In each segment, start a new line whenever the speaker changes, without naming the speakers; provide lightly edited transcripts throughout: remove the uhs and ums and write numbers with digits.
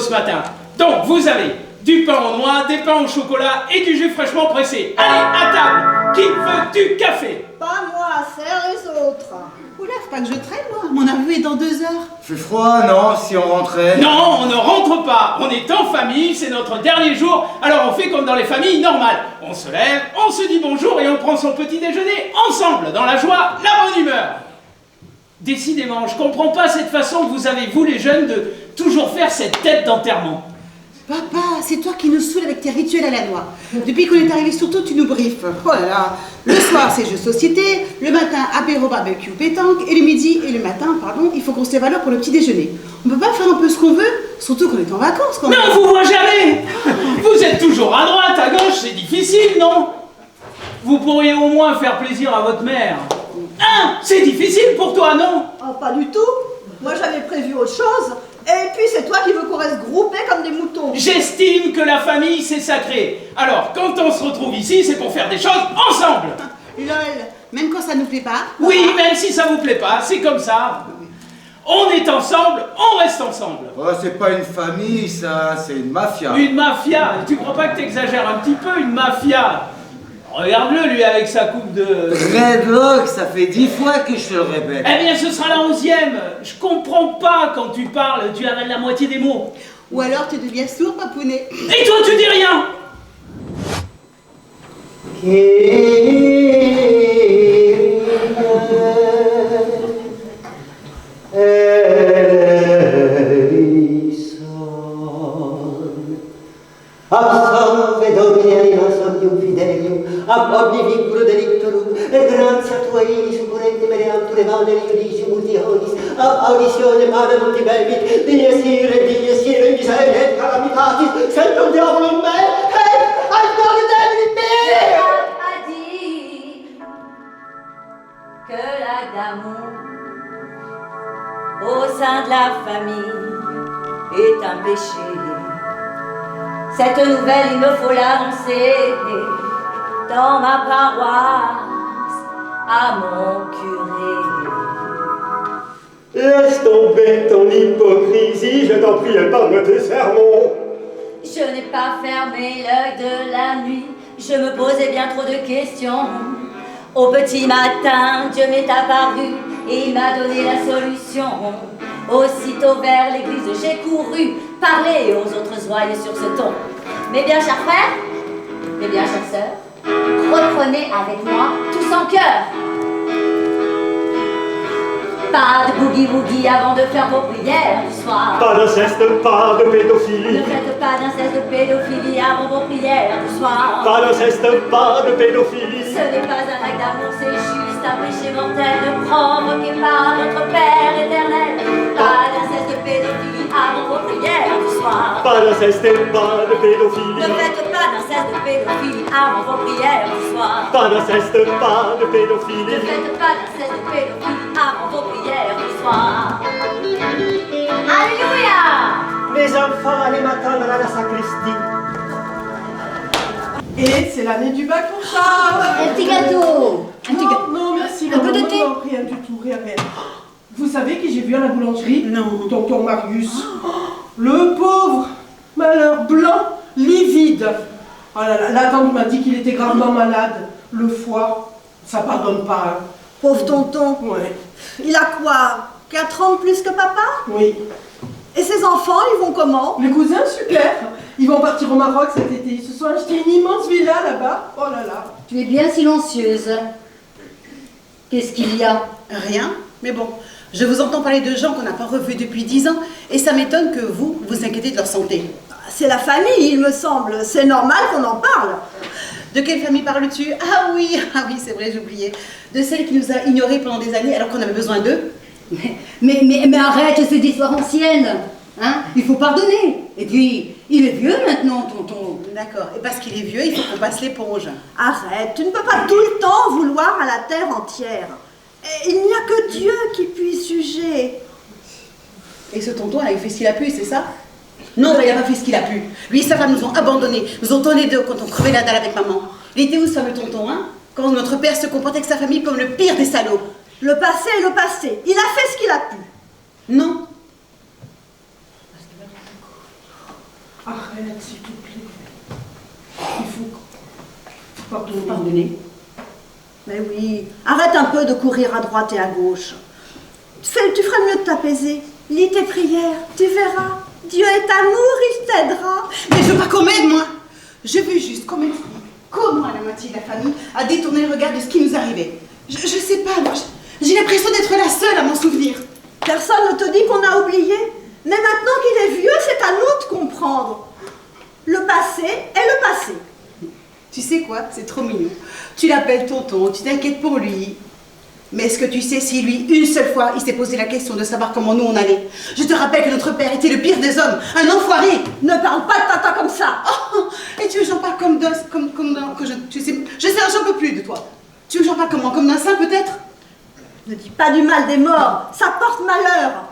ce matin. Donc, vous avez du pain aux noix, des pains au chocolat et du jus fraîchement pressé. Allez, à table. Qui veut du café?
Pas moi, serre les autres.
Oula, faut pas que je traîne, moi. Mon aveu est dans 2 heures.
Fait froid, non, si on rentrait?
Non, on ne rentre pas. On est en famille, c'est notre dernier jour. Alors on fait comme dans les familles normales. On se lève, on se dit bonjour et on prend son petit déjeuner ensemble, dans la joie, la bonne humeur. Décidément, je comprends pas cette façon que vous avez, vous les jeunes, de toujours faire cette tête d'enterrement.
Papa, c'est toi qui nous saoules avec tes rituels à la noix. Depuis qu'on est arrivé sur toi, tu nous briefes. Oh là là. Le soir, c'est jeux de société. Le matin, apéro, barbecue, pétanque. Et le midi et le matin, pardon, il faut qu'on se lève à l'heure pour le petit déjeuner. On peut pas faire un peu ce qu'on veut, surtout qu'on est en vacances quand même.
Mais on vous voit jamais. Vous êtes toujours à droite, à gauche, c'est difficile, non? Vous pourriez au moins faire plaisir à votre mère. Hein? C'est difficile pour toi, non?
Oh, pas du tout. Moi, j'avais prévu autre chose. Et puis, c'est toi qui veux qu'on reste groupés comme des moutons.
J'estime que la famille, c'est sacré. Alors, quand on se retrouve ici, c'est pour faire des choses ensemble.
Lol, même quand ça nous plaît pas.
Oui, même si ça vous plaît pas, c'est comme ça. On est ensemble, on reste ensemble.
Oh, c'est pas une famille, ça, c'est une mafia.
Une mafia? Tu crois pas que t'exagères un petit peu, une mafia? Regarde-le, lui, avec sa coupe de...
Dreadlock, ça fait 10 fois que je te le répète.
Eh bien, ce sera la 11e. Je comprends pas quand tu parles, tu avales la moitié des mots.
Ou alors tu deviens sourd, papounet.
Et toi, tu dis rien.
Absolve domine insomnium fidelium, ab omni vinculo delictorum, et gratia tua iis occurrente mereantur evadere iudicium multionis, ab auditione mane multibelvit, dies ire miseria et calamitatis, sentum diabolum me, et ad cogitebili me!
A dit que l'acte d'amour au sein de la famille est un péché. Cette nouvelle, il me faut l'annoncer dans ma paroisse à mon curé.
Laisse tomber ton hypocrisie, je t'en prie, épargne tes sermons.
Je n'ai pas fermé l'œil de la nuit, je me posais bien trop de questions. Au petit matin, Dieu m'est apparu et il m'a donné la solution. Aussitôt vers l'église, j'ai couru parler aux autres ouailles sur ce ton. Mes bien chers frères, mes bien chères sœurs, reprenez avec moi tous en chœur. Pas de boogie-woogie avant de faire vos prières du soir.
Pas d'inceste, pas de pédophilie.
Ne faites pas d'inceste de pédophilie avant vos prières du soir.
Pas d'inceste, pas de pédophilie.
Ce n'est pas un acte d'amour, c'est juste un péché mortel provoqué par notre Père éternel. Pas d'inceste de pédophilie avant vos prières du soir.
Pas d'inceste, pas de pédophilie.
Ne faites pas d'inceste de pédophilie avant vos prières du soir.
Pas d'inceste, pas de
Ne
pédophilie.
faites pas d'inceste de pédophilie avant vos prières du soir. Alléluia!
Mes enfants, allez m'attendre à la sacristie.
Et c'est l'année du bac pour Charles.
Un petit gâteau. Un petit gâteau.
Non, merci.
Un peu de
non,
thé.
non, rien du tout, rien. Vous savez qui j'ai vu à la boulangerie?
Non.
Tonton Marius. Le pauvre, malheur, blanc, livide. Oh là là, la tante m'a dit qu'il était gravement malade. Le foie, ça pardonne pas. Hein.
Pauvre tonton.
Ouais,
Il a quoi? 4 ans de plus que papa?
oui.
Et ses enfants, ils vont comment?
Les cousins, super. Ils vont partir au Maroc cet été. Ils se sont achetés une immense villa là-bas. Oh là là.
Tu es bien silencieuse. Qu'est-ce qu'il y a?
Rien. Mais bon, je vous entends parler de gens qu'on n'a pas revus depuis 10 ans et ça m'étonne que vous vous inquiétez de leur santé.
C'est la famille, il me semble. C'est normal qu'on en parle.
De quelle famille parles-tu? Ah oui, c'est vrai, j'ai oublié. De celle qui nous a ignorés pendant des années alors qu'on avait besoin d'eux.
Mais arrête ces histoires anciennes. Hein? Il faut pardonner. Et puis, il est vieux maintenant, tonton.
D'accord. Et parce qu'il est vieux, il faut qu'on passe l'éponge.
Arrête, tu ne peux pas tout le temps vouloir à la terre entière. Et il n'y a que Dieu qui puisse juger.
Et ce tonton, il a fait ce qu'il a pu, c'est ça? Non, il n'a pas fait ce qu'il a pu. Lui et sa femme nous ont abandonnés. Nous ont tous les deux quand on crevait la dalle avec maman. Il était où ce fameux tonton, hein? Quand notre père se comportait avec sa famille comme le pire des salauds.
Le passé est le passé. Il a fait ce qu'il a pu.
Non.
s'il te plaît. Il faut pardonner.
Mais oui, arrête un peu de courir à droite et à gauche. Tu ferais mieux de t'apaiser. Lis tes prières, tu verras. Dieu est amour, il t'aidera.
Mais je veux pas qu'on m'aide, moi. Je veux juste qu'on m'explique comment la moitié de la famille a détourné le regard de ce qui nous arrivait. Je sais pas, moi. J'ai l'impression d'être la seule à m'en souvenir.
Personne ne te dit qu'on a oublié. Mais maintenant qu'il est vieux, c'est à nous de comprendre. Le passé est le passé.
Tu sais quoi? C'est trop mignon. Tu l'appelles tonton, tu t'inquiètes pour lui. Mais est-ce que tu sais si lui, une seule fois, il s'est posé la question de savoir comment nous on allait? Je te rappelle que notre père était le pire des hommes, un enfoiré.
Ne parle pas de tata comme ça.
Oh, et tu veux que j'en parle comme d'un... tu sais, j'en peux plus de toi. Tu veux que j'en parle comment? Comme d'un saint peut-être?
Ne dis pas du mal des morts, ça porte malheur.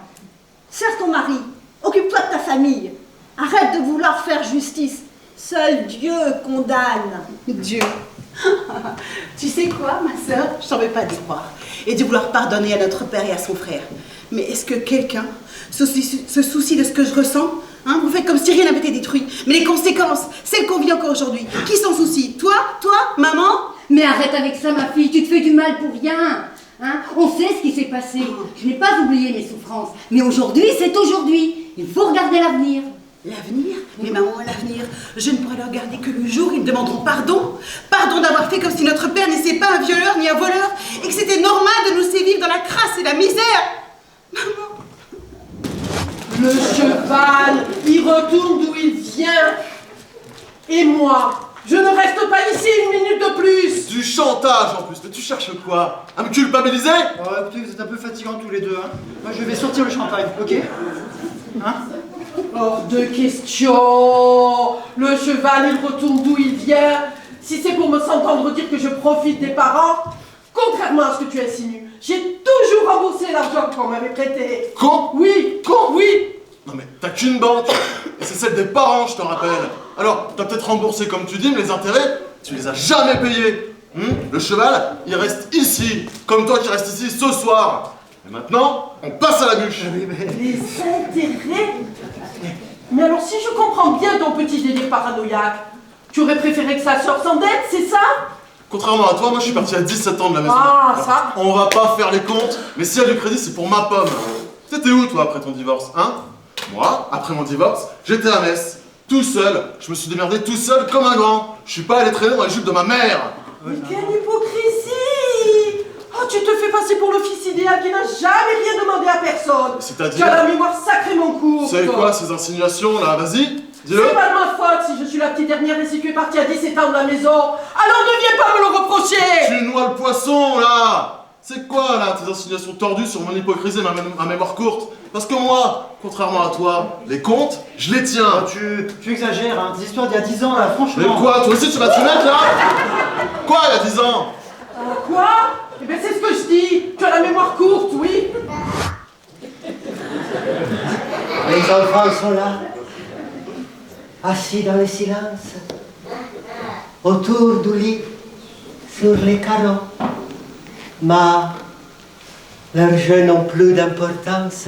Serre ton mari, occupe-toi de ta famille. Arrête de vouloir faire justice. Seul Dieu condamne.
Dieu. Tu sais quoi, ma sœur? Je t'en veux pas d'y croire. Et de vouloir pardonner à notre père et à son frère. Mais est-ce que quelqu'un se soucie de ce que je ressens? Vous faites comme si rien n'avait été détruit. Mais les conséquences, celles qu'on vit encore aujourd'hui, qui s'en soucie? Toi, maman?
Mais arrête avec ça, ma fille, tu te fais du mal pour rien. On sait ce qui s'est passé. Je n'ai pas oublié mes souffrances. Mais aujourd'hui, c'est aujourd'hui. Il faut regarder l'avenir.
L'avenir? Mais maman, l'avenir, je ne pourrai leur garder que le jour où ils me demanderont pardon. Pardon d'avoir fait comme si notre père n'était pas un violeur ni un voleur et que c'était normal de nous laisser vivre dans la crasse et la misère. Maman.
Le cheval, il retourne d'où il vient. Et moi, je ne reste pas ici une minute de plus.
Du chantage en plus, mais tu cherches quoi? À me culpabiliser?
Oh, écoutez, vous êtes un peu fatigants tous les deux. Moi, je vais sortir le champagne, ok?
Hors de question. Le cheval, il retourne d'où il vient. Si c'est pour me s'entendre dire que je profite des parents, contrairement à ce que tu insinues, j'ai toujours remboursé l'argent qu'on m'avait prêté. Oui.
Non mais t'as qu'une banque, et c'est celle des parents, je te rappelle. Alors, t'as peut-être remboursé comme tu dis, mais les intérêts, tu les as jamais payés. Le cheval, il reste ici, comme toi qui restes ici ce soir. Et maintenant, on passe à la bûche.
Les intérêts? Mais alors si je comprends bien ton petit délire paranoïaque, tu aurais préféré que sa sœur s'endette, c'est ça?
Contrairement à toi, moi je suis parti à 17 ans de la maison.
Ah,
Alors,
ça?
on va pas faire les comptes, mais s'il y a du crédit, c'est pour ma pomme. T'étais où toi après ton divorce, Moi, après mon divorce, j'étais à Metz, tout seul. Je me suis démerdé tout seul comme un grand. Je suis pas allé traîner dans les jupes de ma mère.
Mais quelle hypocrisie! Oh, tu te fais passer pour le fils idéal qui n'a jamais rien demandé à personne.
C'est-à-dire?
Tu as la mémoire sacrément courte.
C'est quoi ces insinuations là? Vas-y, dis-le.
C'est pas de ma faute si je suis la petite dernière et si tu es partie à 17 ans de la maison. Alors ne viens pas me le reprocher.
Tu noies le poisson là. C'est quoi là tes insinuations tordues sur mon hypocrisie et ma mémoire courte? Parce que moi, contrairement à toi, les comptes, je les tiens.
Tu exagères, des histoires d'il y a 10 ans là, franchement.
Mais quoi? Toi aussi tu vas te mettre là? Quoi il y a 10 ans?
Quoi? Eh bien c'est ce que je dis. Tu as la mémoire courte, oui.
Les enfants sont là, assis dans le silence, autour du lit, sur les carreaux. Mais leurs jeux n'ont plus d'importance.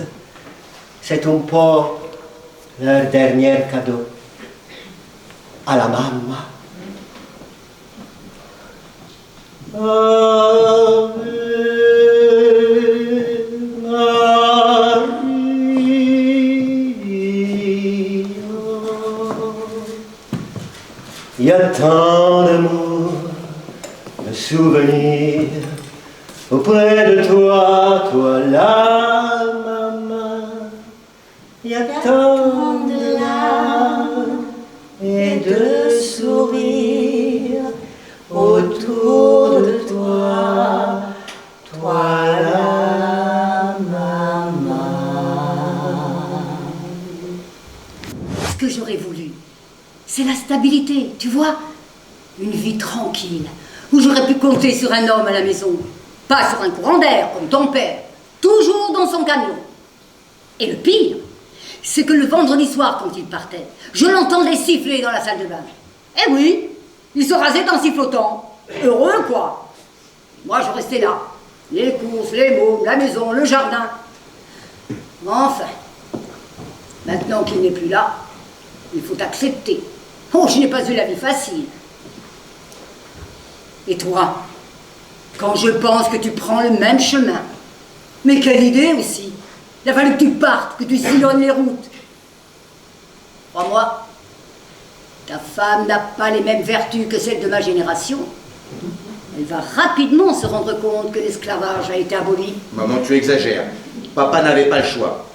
C'est un peu leur dernier cadeau à la maman. Il y a tant d'amour, de souvenirs auprès de toi, toi la maman. Il y a tant de larmes et de sourires autour de toi, toi la maman.
Ce que j'aurais voulu, c'est la stabilité, tu vois. Une vie tranquille, où j'aurais pu compter sur un homme à la maison. Pas sur un courant d'air, comme ton père. Toujours dans son camion. Et le pire, c'est que le vendredi soir, quand il partait, je l'entendais siffler dans la salle de bain. Eh oui, il se rasait en sifflotant. Heureux, quoi. Moi, je restais là. Les courses, les mômes, la maison, le jardin. Enfin, maintenant qu'il n'est plus là, il faut accepter. Oh, je n'ai pas eu la vie facile. Et toi, quand je pense que tu prends le même chemin, mais quelle idée aussi. Il a fallu que tu partes, que tu sillonnes les routes. Crois-moi, ta femme n'a pas les mêmes vertus que celles de ma génération. Elle va rapidement se rendre compte que l'esclavage a été aboli.
Maman, tu exagères. Papa n'avait pas le choix.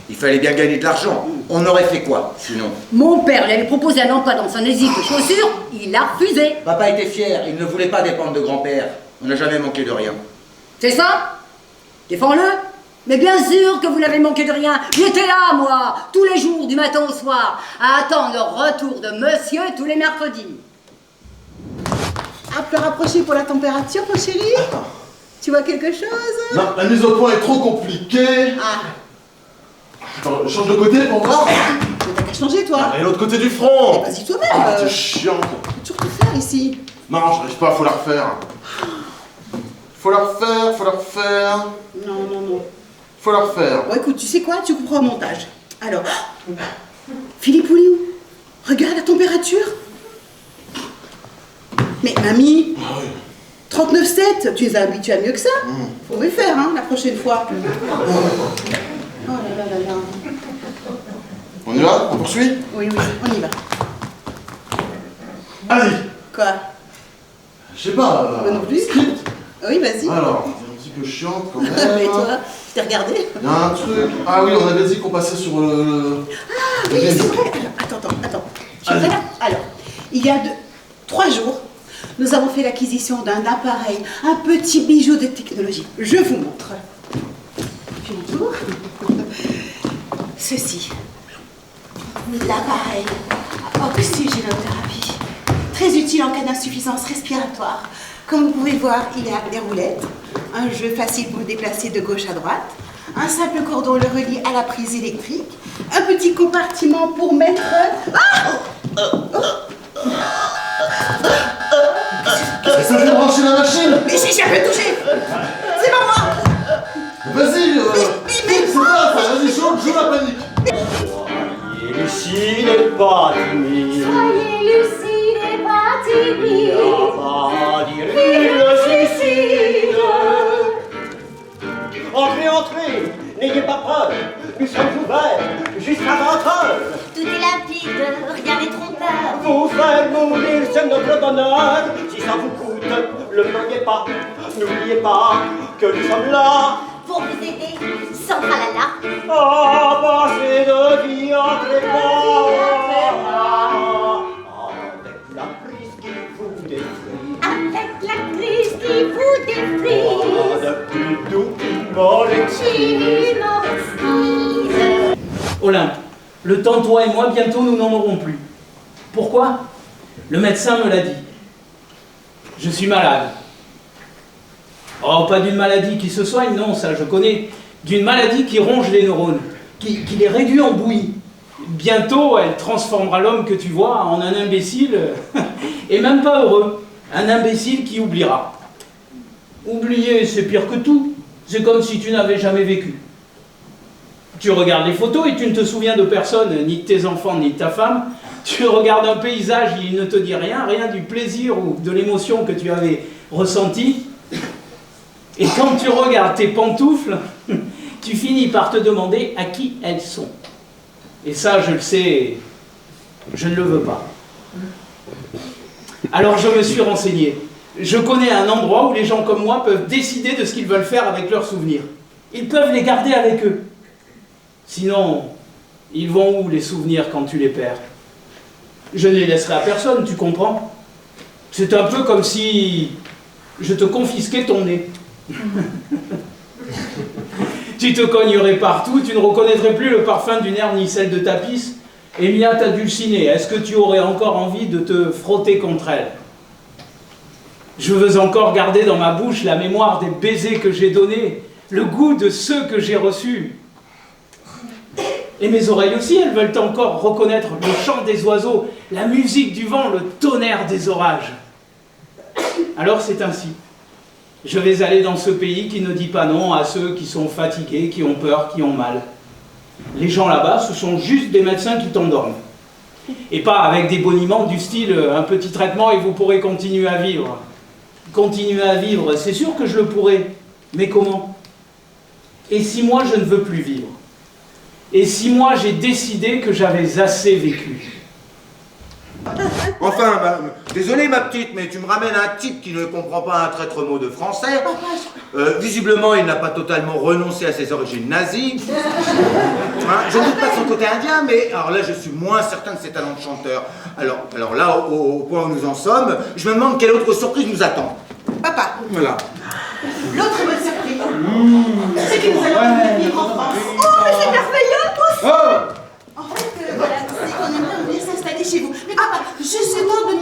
Il fallait bien gagner de l'argent. On aurait fait quoi, sinon?
Mon père lui avait proposé un emploi dans son usine de chaussures, il a refusé.
Papa était fier, il ne voulait pas dépendre de grand-père. On n'a jamais manqué de rien.
C'est ça? Défends-le. Mais bien sûr que vous n'avez manqué de rien. J'étais là, moi, tous les jours, du matin au soir, à attendre le retour de monsieur tous les mercredis.
Un peu rapproché pour la température, mon chéri? Tu vois quelque chose?
Non, la mise au point est trop compliquée.
Ah.
Change de côté pour voir.
Mais t'as qu'à changer, toi.
Et l'autre côté du front.
Vas-y toi-même.
C'est chiant.
Faut toujours tout faire ici.
Non, j'arrive pas, faut la refaire. Faut la refaire.
Non.
Faut la refaire.
Bon, écoute, tu sais quoi? Tu comprends au montage. Alors, Philippe Ouliou, regarde la température. Mais mamie, 39,7, tu les as habitués à mieux que ça. Faut le faire, hein, la prochaine fois. Oh là là là là.
On y va? On poursuit?
Oui, on y va.
Allez.
Quoi?
Je sais pas.
Moi non plus.
Script?
Oui, vas-y.
Alors, c'est un petit peu chiant quand même.
Mais toi, tu t'es regardé?
Il y a un truc. Ah oui, on avait dit qu'on passait sur le.
Ah oui, c'est vrai. Alors, attends. Tu es prêt là? Alors, il y a 3 jours, nous avons fait l'acquisition d'un appareil, un petit bijou de technologie. Je vous montre. Je vous montre. Ceci. L'appareil oxygénothérapie. Très utile en cas d'insuffisance respiratoire. Comme vous pouvez voir, il y a des roulettes, un jeu facile pour le déplacer de gauche à droite, un simple cordon le relie à la prise électrique, un petit compartiment pour mettre... Ah!
Ça fait brancher la machine!
Mais j'ai jamais touché! C'est pas moi!
Vas-y, c'est pas ça, vas-y, joue la panique!
Soyez lucide et pas timide.
Soyez lucide et pas timide.
Pas dire le suicide. Entrez, n'ayez pas peur. Nous sommes ouverts jusqu'à 20h.
Tout est limpide, rien n'est trompeur.
Vous faire mourir, c'est notre bonheur. Si ça vous coûte, le payez pas. N'oubliez pas que nous sommes là.
Pour vous aider, sans tralala.
À passer de vie en trépas. Avec la crise qui vous détruit.
Avec la crise qui vous défrise.
Depuis tout humorexise.
Olympe, le temps toi et moi, bientôt nous n'en aurons plus. Pourquoi? Le médecin me l'a dit. Je suis malade. Oh, pas d'une maladie qui se soigne, non, ça je connais. D'une maladie qui ronge les neurones, qui les réduit en bouillie. Bientôt, elle transformera l'homme que tu vois en un imbécile, et même pas heureux. Un imbécile qui oubliera. Oublier, c'est pire que tout. C'est comme si tu n'avais jamais vécu. Tu regardes les photos et tu ne te souviens de personne, ni de tes enfants, ni de ta femme. Tu regardes un paysage, il ne te dit rien, rien du plaisir ou de l'émotion que tu avais ressenti. Et quand tu regardes tes pantoufles, tu finis par te demander à qui elles sont. Et ça, je le sais, je ne le veux pas. Alors je me suis renseigné. Je connais un endroit où les gens comme moi peuvent décider de ce qu'ils veulent faire avec leurs souvenirs. Ils peuvent les garder avec eux. Sinon, ils vont où les souvenirs quand tu les perds? Je ne les laisserai à personne, tu comprends? C'est un peu comme si je te confisquais ton nez. Tu te cognerais partout, tu ne reconnaîtrais plus le parfum d'une herbe ni celle de ta pisse. Emilia t'a dulcinée, est-ce que tu aurais encore envie de te frotter contre elle? Je veux encore garder dans ma bouche la mémoire des baisers que j'ai donnés, le goût de ceux que j'ai reçus. Et mes oreilles aussi, elles veulent encore reconnaître le chant des oiseaux, la musique du vent, le tonnerre des orages. Alors c'est ainsi. Je vais aller dans ce pays qui ne dit pas non à ceux qui sont fatigués, qui ont peur, qui ont mal. Les gens là-bas, ce sont juste des médecins qui t'endorment. Et pas avec des boniments du style un petit traitement et vous pourrez continuer à vivre. Continuer à vivre, c'est sûr que je le pourrais. Mais comment? Et si moi je ne veux plus vivre? Et si moi j'ai décidé que j'avais assez vécu?
Enfin, désolé ma petite, mais tu me ramènes un type qui ne comprend pas un traître mot de français. Visiblement, il n'a pas totalement renoncé à ses origines nazies. Je ne doute pas de son côté indien, mais alors là, je suis moins certain de ses talents de chanteur. Alors là, au point où nous en sommes, je me demande quelle autre surprise nous attend.
Papa,
Voilà.
l'autre bonne surprise, c'est que nous allons vivre en France.
Oh, mais c'est merveilleux, tout ça.
En fait, voilà, c'est qu'on aimerait venir s'installer chez vous. Mais papa, juste le temps de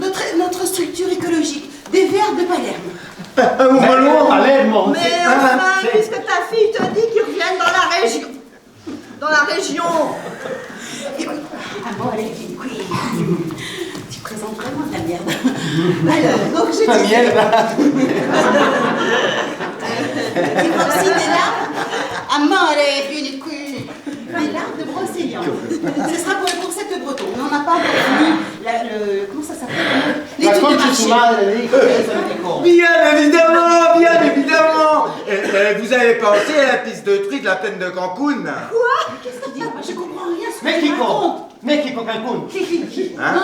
montrer notre structure écologique, des vers de Palerme.
Palermo,
Mais enfin, qu'est-ce que ta fille te dit qu'ils reviennent dans la région? Dans la région.
Écoute, bon, allez, oui. Tu présentes vraiment ta merde. Alors, donc je dis... Il faut aussi des larmes. Amore, più di qui. Des larmes de Brocéliande. Ce sera pour le concept breton. Mais on n'a pas encore fini comment ça s'appelle? L'étude de marché.
Bien évidemment, bien évidemment. Vous avez pensé à la piste de tri de la plaine de Cancun?
Quoi? Qu'est-ce qu'il dit? Je comprends rien ce que tu
Mexico.
racontes.
Mexico, Cancun.
Hein?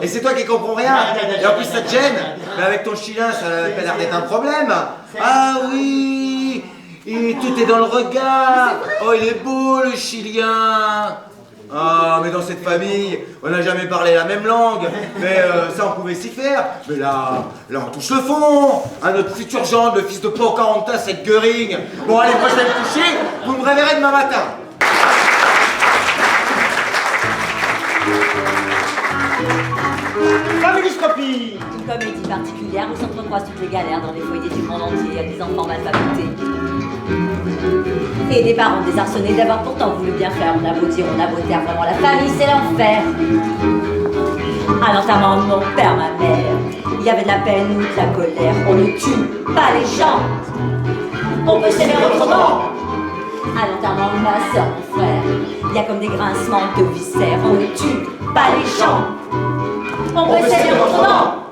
Et c'est toi qui comprends rien. Et en plus ça te gêne. Mais avec ton chilin, ça n'a pas l'air d'être un problème. Ah oui. Et tout est dans le regard. Oh, il est beau le chilien. Ah, mais dans cette famille, on n'a jamais parlé la même langue. Mais ça, on pouvait s'y faire. Mais là, on touche le fond. Hein, notre futur gendre, le fils de Pocahontas et Göring. Bon, allez, moi je vais me coucher. Vous me réveillerez demain matin.
Familiscopie.
Une comédie particulière où s'entrecroisent toutes les galères dans les foyers du monde entier, avec des enfants mal fabriqués. Et des parents désarçonnés d'avoir pourtant voulu bien faire. On a beau dire, on a beau taire, vraiment la famille c'est l'enfer. À l'enterrement de mon père, ma mère, il y avait de la peine ou de la colère. On ne tue pas les gens, on peut s'aimer autrement. À l'enterrement de ma soeur, mon frère, il y a comme des grincements de viscères. On ne tue pas les gens, on peut s'aimer autrement.